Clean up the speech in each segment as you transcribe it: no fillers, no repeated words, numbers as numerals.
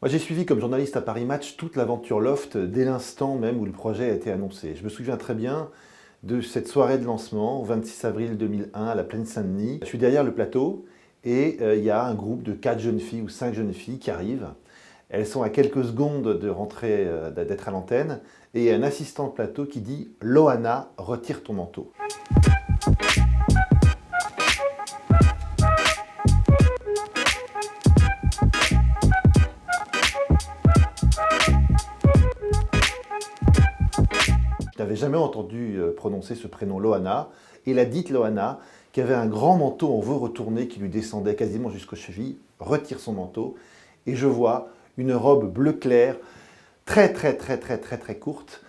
Moi, j'ai suivi comme journaliste à Paris Match toute l'aventure Loft dès l'instant même où le projet a été annoncé. Je me souviens très bien de cette soirée de lancement, au 26 avril 2001, à la Plaine Saint-Denis. Je suis derrière le plateau et il y a un groupe de 4 jeunes filles ou 5 jeunes filles qui arrivent. Elles sont à quelques secondes de rentrer, d'être à l'antenne, et il y a un assistant de plateau qui dit « Loana, retire ton manteau ». Je n'avais jamais entendu prononcer ce prénom Loana, et la dite Loana, qui avait un grand manteau en veau retourné qui lui descendait quasiment jusqu'aux chevilles, retire son manteau, et je vois une robe bleu clair, très courte,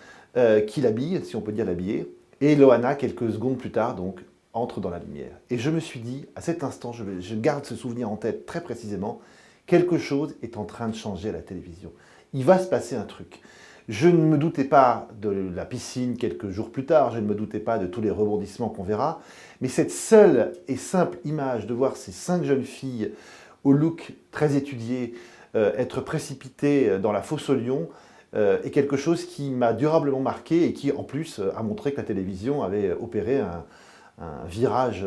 qui l'habille, si on peut dire l'habiller, et Loana, quelques secondes plus tard, donc, entre dans la lumière. Et je me suis dit, à cet instant, je garde ce souvenir en tête très précisément, quelque chose est en train de changer à la télévision. Il va se passer un truc. Je ne me doutais pas de la piscine quelques jours plus tard, je ne me doutais pas de tous les rebondissements qu'on verra, mais cette seule et simple image de voir ces 5 jeunes filles au look très étudié être précipitées dans la fosse au lion est quelque chose qui m'a durablement marqué et qui en plus a montré que la télévision avait opéré un virage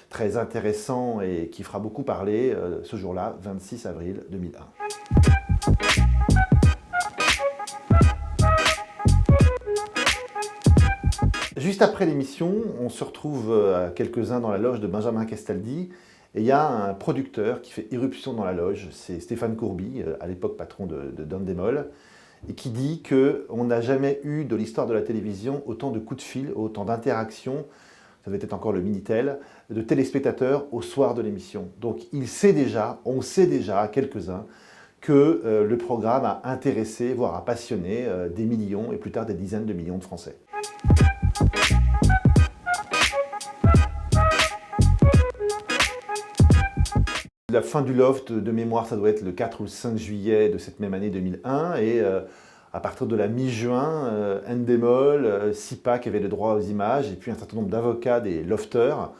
très intéressant et qui fera beaucoup parler ce jour-là, 26 avril 2001. Juste après l'émission, on se retrouve à quelques-uns dans la loge de Benjamin Castaldi, et il y a un producteur qui fait irruption dans la loge, c'est Stéphane Courby, à l'époque patron de Endemol, et qui dit qu'on n'a jamais eu de l'histoire de la télévision autant de coups de fil, autant d'interactions, ça devait être encore le Minitel, de téléspectateurs au soir de l'émission. Donc on sait déjà, quelques-uns, que le programme a intéressé, voire a passionné des millions et plus tard des dizaines de millions de Français. La fin du Loft, de mémoire, ça doit être le 4 ou le 5 juillet de cette même année 2001. Et à partir de la mi-juin, Endemol, SIPA qui avait le droit aux images, et puis un certain nombre d'avocats des lofters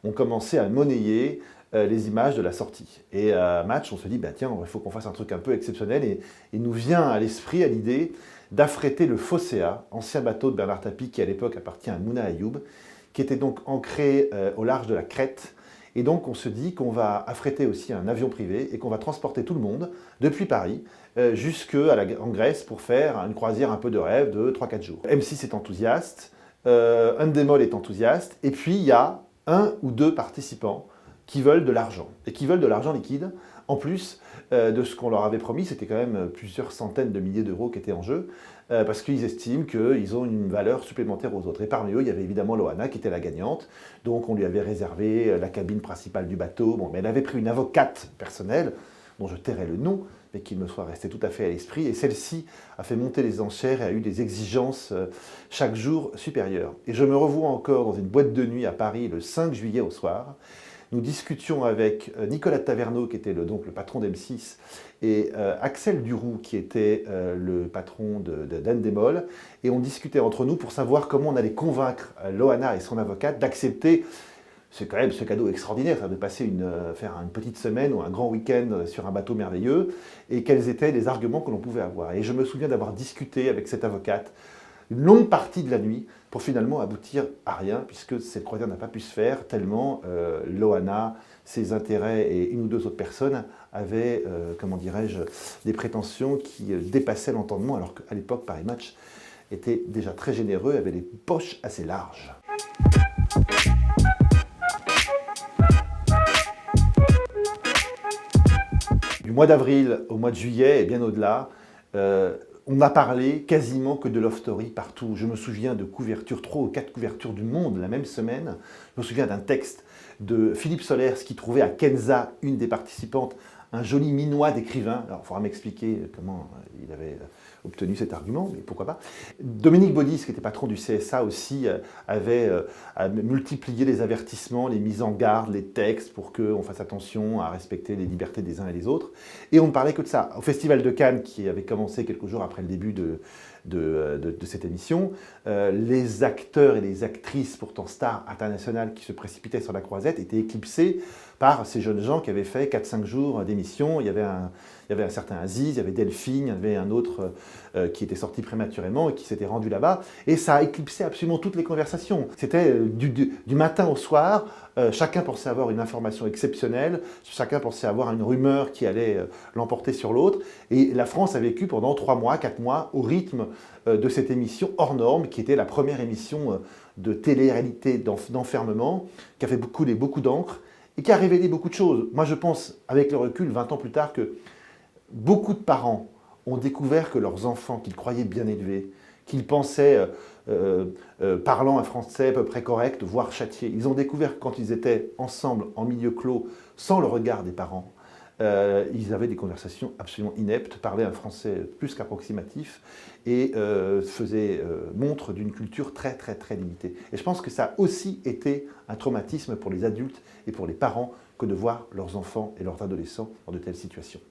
ont commencé à monnayer les images de la sortie. Et à Match, on se dit, bah, tiens, il faut qu'on fasse un truc un peu exceptionnel. Et il nous vient à l'esprit, à l'idée, d'affréter le Phocéa, ancien bateau de Bernard Tapie, qui à l'époque appartient à Mouna Ayoub, qui était donc ancré au large de la Crète. Et donc on se dit qu'on va affréter aussi un avion privé et qu'on va transporter tout le monde depuis Paris en Grèce pour faire une croisière un peu de rêve de 3-4 jours. M6 est enthousiaste, Endemol est enthousiaste, et puis il y a 1 ou 2 participants qui veulent de l'argent, et qui veulent de l'argent liquide, en plus de ce qu'on leur avait promis, c'était quand même plusieurs centaines de milliers d'euros qui étaient en jeu, parce qu'ils estiment qu'ils ont une valeur supplémentaire aux autres. Et parmi eux, il y avait évidemment Loana qui était la gagnante, donc on lui avait réservé la cabine principale du bateau, bon, mais elle avait pris une avocate personnelle, dont je tairai le nom, mais qui me soit resté tout à fait à l'esprit, et celle-ci a fait monter les enchères et a eu des exigences chaque jour supérieures. Et je me revois encore dans une boîte de nuit à Paris le 5 juillet au soir. Nous discutions avec Nicolas Taverneau, qui était donc le patron d'M6, et Axel Duroux, qui était le patron d'Endemol, et on discutait entre nous pour savoir comment on allait convaincre Loana et son avocate d'accepter. C'est quand même ce cadeau extraordinaire, ça de passer faire une petite semaine ou un grand week-end sur un bateau merveilleux, et quels étaient les arguments que l'on pouvait avoir. Et je me souviens d'avoir discuté avec cette avocate une longue partie de la nuit pour finalement aboutir à rien, puisque cette croisière n'a pas pu se faire, tellement Loana, ses intérêts et une ou deux autres personnes avaient, comment dirais-je, des prétentions qui dépassaient l'entendement, alors qu'à l'époque, Paris Match était déjà très généreux, avait des poches assez larges. Du mois d'avril au mois de juillet et bien au-delà, on n'a parlé quasiment que de Love Story partout. Je me souviens de couvertures, 3 ou 4 couvertures du Monde la même semaine. Je me souviens d'un texte de Philippe Solers qui trouvait à Kenza, une des participantes, un joli minois d'écrivain. Alors, il faudra m'expliquer comment il avait obtenu cet argument, mais pourquoi pas. Dominique Baudis, qui était patron du CSA aussi, avait multiplié les avertissements, les mises en garde, les textes pour qu'on fasse attention à respecter les libertés des uns et des autres. Et on ne parlait que de ça. Au Festival de Cannes, qui avait commencé quelques jours après le début de cette émission, les acteurs et les actrices, pourtant stars internationales, qui se précipitaient sur la croisette, étaient éclipsés par ces jeunes gens qui avaient fait 4-5 jours d'émission. Il y y avait un certain Aziz, il y avait Delphine, il y avait un autre qui était sorti prématurément et qui s'était rendu là-bas. Et ça a éclipsé absolument toutes les conversations. C'était du matin au soir, chacun pensait avoir une information exceptionnelle, chacun pensait avoir une rumeur qui allait l'emporter sur l'autre. Et la France a vécu pendant 3 mois, 4 mois au rythme de cette émission hors norme, qui était la première émission de télé-réalité d'enfermement, qui a fait couler beaucoup d'encre et qui a révélé beaucoup de choses. Moi, je pense, avec le recul, 20 ans plus tard, que beaucoup de parents ont découvert que leurs enfants, qu'ils croyaient bien élevés, qu'ils pensaient parlant un français à peu près correct, voire châtié, ils ont découvert que quand ils étaient ensemble, en milieu clos, sans le regard des parents, ils avaient des conversations absolument ineptes, parlaient un français plus qu'approximatif et faisaient montre d'une culture très très très limitée. Et je pense que ça a aussi été un traumatisme pour les adultes et pour les parents que de voir leurs enfants et leurs adolescents dans de telles situations.